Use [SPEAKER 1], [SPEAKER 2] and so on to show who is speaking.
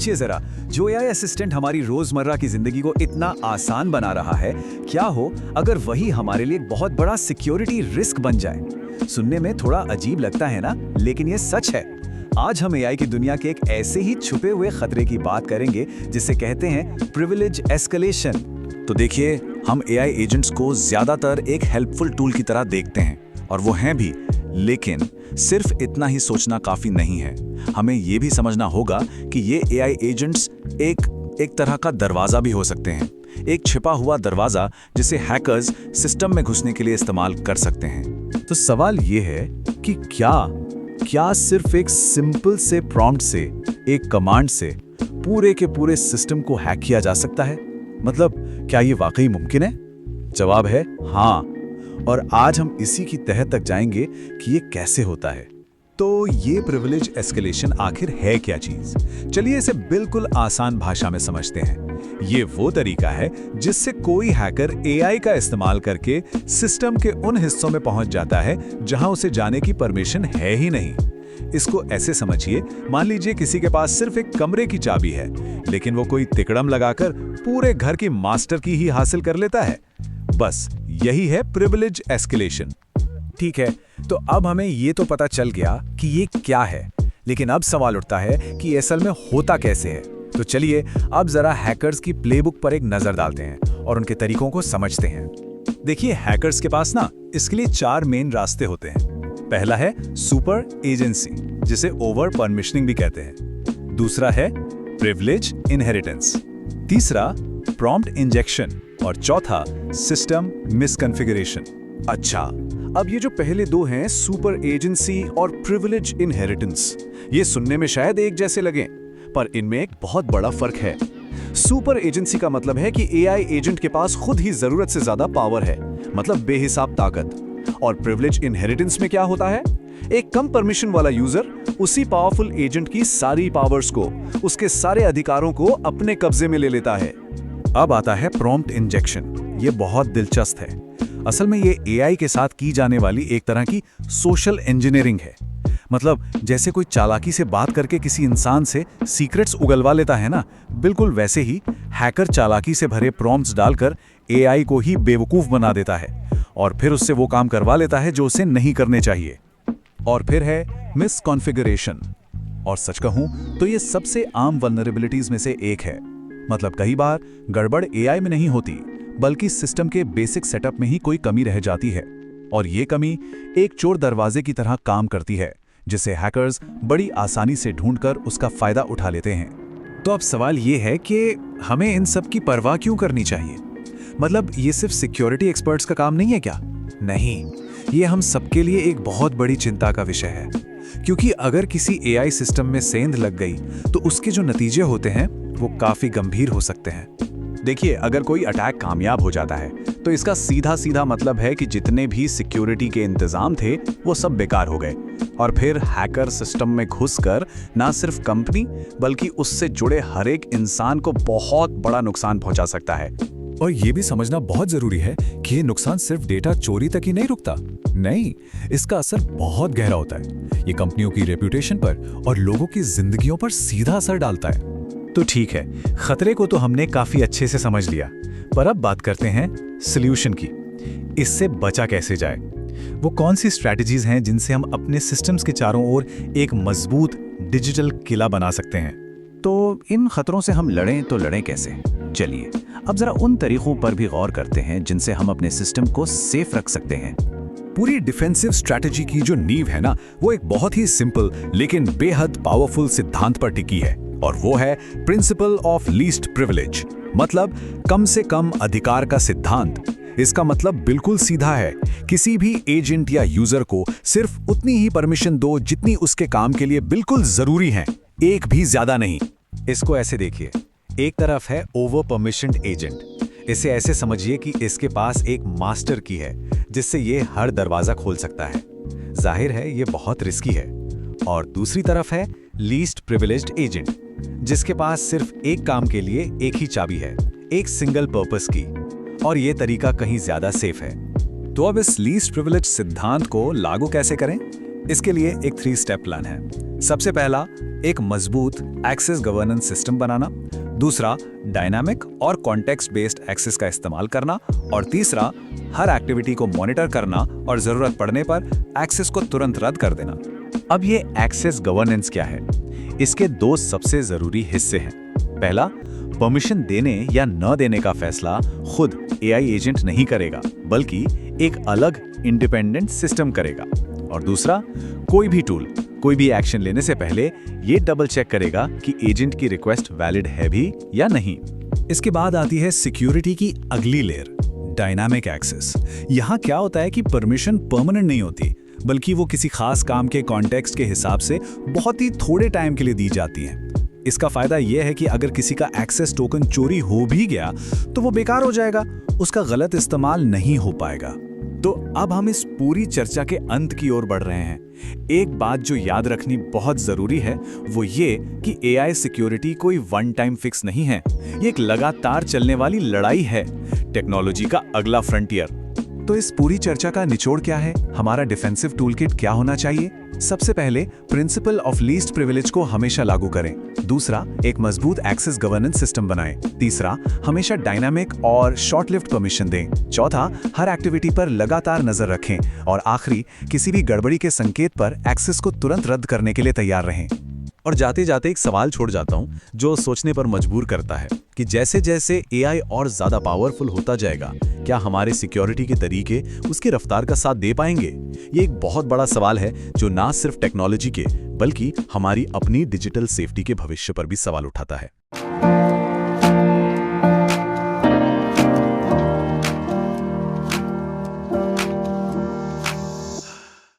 [SPEAKER 1] सोचिए जरा, जो एआई असिस्टेंट हमारी रोजमर्रा की जिंदगी को इतना आसान बना रहा है, क्या हो अगर वही हमारे लिए एक बहुत बड़ा सिक्योरिटी रिस्क बन जाए। सुनने में थोड़ा अजीब लगता है ना, लेकिन ये सच है। आज हम एआई की दुनिया के एक ऐसे ही छुपे हुए खतरे की बात करेंगे जिसे कहते हैं प्रिविलेज एस्केलेशन।
[SPEAKER 2] तो देखिए, हम एआई एजेंट्स को ज्यादातर एक हेल्पफुल टूल की तरह देखते हैं, और वो हैं भी, लेकिन सिर्फ इतना ही सोचना काफी नहीं है। हमें ये भी समझना होगा कि ये एआई एजेंट्स एक तरह का दरवाजा भी हो सकते हैं, एक छिपा हुआ दरवाजा जिसे हैकर्स सिस्टम में घुसने के लिए इस्तेमाल कर सकते हैं।
[SPEAKER 1] तो सवाल ये है कि क्या सिर्फ एक सिंपल से प्रॉम्प्ट से, एक कमांड से पूरे के पूरे सिस्टम को हैक किया जा सकता है? मतलब क्या ये वाकई मुमकिन है? जवाब है हाँ, और आज हम इसी की तह तक जाएंगे कि ये कैसे होता है। तो ये प्रिविलेज एस्केलेशन आखिर है क्या चीज? चलिए इसे बिल्कुल आसान भाषा में समझते हैं। ये वो तरीका है जिससे कोई हैकर एआई का इस्तेमाल करके सिस्टम के उन हिस्सों में पहुंच जाता है जहां उसे जाने की परमिशन है ही नहीं। इसको ऐसे समझिए, मान लीजिए किसी के पास सिर्फ एक कमरे की चाबी है, लेकिन वो कोई तिकड़म लगाकर पूरे घर की मास्टर की ही हासिल कर लेता है। बस यही है प्रिविलेज एस्केलेशन। ठीक है, तो अब हमें ये तो पता चल गया कि ये क्या है, लेकिन अब सवाल उठता है कि असल में होता कैसे है। तो चलिए अब जरा हैकर्स की प्लेबुक पर एक नजर डालते हैं और उनके तरीकों को समझते हैं। देखिए, हैकर्स के पास ना इसके लिए 4 मेन रास्ते होते हैं। पहला है सुपर एजेंसी, जिसे ओवर परमिशनिंग भी कहते हैं। दूसरा है प्रिविलेज इनहेरिटेंस। तीसरा प्रॉम्प्ट इंजेक्शन, और चौथा सिस्टम मिसकॉन्फ़िगरेशन। अच्छा, अब ये जो पहले दो हैं, सुपर एजेंसी और प्रिविलेज इनहेरिटेंस, ये सुनने में शायद एक जैसे लगें, पर इनमें एक बहुत बड़ा फर्क है। सुपर एजेंसी का मतलब है कि एआई एजेंट के पास खुद ही जरूरत से ज्यादा पावर है, मतलब बेहिसाब ताकत। और प्रिविलेज इनहेरिटेंस में क्या होता है? एक कम परमिशन वाला यूजर उसी पावरफुल एजेंट की सारी पावर्स को, उसके सारे अधिकारों को अपने कब्जे में ले लेता है। अब आता है प्रॉम्प्ट इंजेक्शन। ये बहुत दिलचस्प है। असल में ये एआई के साथ की जाने वाली एक तरह की सोशल इंजीनियरिंग है। मतलब जैसे कोई चालाकी से बात करके किसी इंसान से सीक्रेट्स उगलवा लेता है ना, बिल्कुल वैसे ही हैकर चालाकी से भरे प्रॉम्प्ट्स डालकर एआई को ही बेवकूफ बना देता है और फिर उससे वो काम करवा लेता है जो उसे नहीं करने चाहिए। और फिर है मिसकॉन्फ़िगरेशन, और सच कहूं तो ये सबसे आम वल्नरेबिलिटीज में से एक है। मतलब कई बार गड़बड़ एआई में नहीं होती, बल्कि सिस्टम के बेसिक सेटअप में ही कोई कमी रह जाती है, और ये कमी एक चोर दरवाजे की तरह काम करती है, जिसे हैकर्स बड़ी आसानी से ढूंढकर उसका फायदा उठा लेते हैं। तो अब सवाल ये है कि हमें इन सब की परवाह क्यों करनी चाहिए? मतलब ये सिर्फ सिक्योरिटी एक्सपर्ट्स का काम नहीं है क्या? नहीं, ये हम सबके लिए एक बहुत बड़ी चिंता का विषय है, क्योंकि अगर किसी एआई सिस्टम में सेंध लग गई तो उसके जो नतीजे होते हैं वो काफी गंभीर हो सकते हैं। देखिए, अगर कोई अटैक कामयाब हो जाता है तो इसका सीधा सीधा मतलब है कि जितने भी सिक्योरिटी के इंतजाम थे वो सब बेकार हो गए, और फिर हैकर सिस्टम में घुसकर ना सिर्फ कंपनी बल्कि उससे जुड़े हर एक इंसान को बहुत बड़ा नुकसान पहुंचा सकता है।
[SPEAKER 3] और ये भी समझना बहुत जरूरी है कि ये नुकसान सिर्फ डेटा चोरी तक ही नहीं रुकता। नहीं, इसका असर बहुत गहरा होता है। ये कंपनियों की रेपुटेशन पर और लोगों की जिंदगियों पर सीधा असर डालता है।
[SPEAKER 1] तो ठीक है, खतरे को तो हमने काफी अच्छे से समझ लिया, पर अब बात करते हैं सॉल्यूशन की। इससे बचा कैसे जाए? वो कौन सी स्ट्रैटेजीज हैं जिनसे हम अपने सिस्टम्स के चारों ओर एक मजबूत डिजिटल किला बना सकते हैं? तो इन खतरों से हम लड़ें तो लड़ें कैसे? चलिए अब जरा उन तरीकों पर भी गौर करते हैं जिनसे हम अपने सिस्टम को सेफ रख सकते हैं।
[SPEAKER 3] पूरी डिफेंसिव स्ट्रैटेजी की जो नींव है ना, वो एक बहुत ही सिंपल लेकिन बेहद पावरफुल सिद्धांत पर टिकी है, और वो है प्रिंसिपल ऑफ लीस्ट प्रिविलेज, मतलब कम से कम अधिकार का सिद्धांत। इसका मतलब बिल्कुल सीधा है, किसी भी एजेंट या यूजर को सिर्फ उतनी ही परमिशन दो जितनी उसके काम के लिए बिल्कुल जरूरी है, एक भी ज्यादा नहीं।
[SPEAKER 1] इसको ऐसे देखिए, एक तरफ है ओवर परमिशन्ड एजेंट। इसे ऐसे समझिए कि इसके पास एक मास्टर की है जिससे ये हर दरवाजा खोल सकता है। जाहिर है ये बहुत रिस्की है। और दूसरी तरफ है लीस्ट प्रिविलेज्ड एजेंट, जिसके पास सिर्फ एक काम के लिए एक ही चाबी है, एक सिंगल पर्पस की, और ये तरीका कहीं ज्यादा सेफ है।
[SPEAKER 3] तो अब इस लीस्ट प्रिविलेज सिद्धांत को लागू कैसे करें? इसके लिए एक 3 स्टेप प्लान है। सबसे पहला, एक मजबूत एक्सेस गवर्नेंस सिस्टम बनाना, दूसरा डायनामिक और कॉन्टेक्स्ट बेस्ड एक्सेस का इस्तेमाल करना, और तीसरा हर एक्टिविटी को मॉनिटर करना और जरूरत पड़ने पर एक्सेस को तुरंत रद्द कर देना।
[SPEAKER 1] अब ये एक्सेस गवर्नेंस क्या है? इसके दो सबसे जरूरी हिस्से हैं। पहला, परमिशन देने या न देने का फैसला खुद एआई एजेंट नहीं करेगा, बल्कि एक अलग इंडिपेंडेंट सिस्टम करेगा। और दूसरा, कोई भी टूल कोई भी एक्शन लेने से पहले ये डबल चेक करेगा कि एजेंट की रिक्वेस्ट वैलिड है भी या नहीं।
[SPEAKER 3] इसके बाद आती है सिक्योरिटी की अगली लेयर, डायनामिक एक्सेस। यहाँ क्या होता है कि परमिशन परमानेंट नहीं होती, बल्कि वो किसी खास काम के कॉन्टेक्स्ट के हिसाब से बहुत ही थोड़े टाइम के लिए दी जाती हैं। इसका फायदा यह है कि अगर किसी का एक्सेस टोकन चोरी हो भी गया तो वो बेकार हो जाएगा, उसका गलत इस्तेमाल नहीं हो पाएगा।
[SPEAKER 1] तो अब हम इस पूरी चर्चा के अंत की ओर बढ़ रहे हैं। एक बात जो याद रखनी बहुत जरूरी है वो ये कि एआई सिक्योरिटी कोई वन टाइम फिक्स नहीं है, ये एक लगातार चलने वाली लड़ाई है, टेक्नोलॉजी का अगला फ्रंटियर। तो इस पूरी चर्चा का निचोड़ क्या है? हमारा डिफेंसिव टूलकिट क्या होना चाहिए? सबसे पहले प्रिंसिपल ऑफ लीस्ट प्रिविलेज को हमेशा लागू करें। दूसरा, एक मजबूत एक्सेस गवर्नेंस सिस्टम बनाएं। तीसरा, हमेशा डायनामिक और शॉर्ट लिव्ड परमिशन दें। चौथा, हर एक्टिविटी पर लगातार नजर रखें। और आखिरी, किसी भी गड़बड़ी के संकेत पर एक्सेस को तुरंत रद्द करने के लिए तैयार रहें। और जाते जाते एक सवाल छोड़ जाता हूं जो सोचने पर मजबूर करता है कि जैसे जैसे एआई और ज्यादा पावरफुल होता जाएगा, क्या हमारे सिक्योरिटी के तरीके उसकी रफ्तार का साथ दे पाएंगे? ये एक बहुत बड़ा सवाल है जो ना सिर्फ टेक्नोलॉजी के बल्कि हमारी अपनी डिजिटल सेफ्टी के भविष्य पर भी सवाल उठाता है।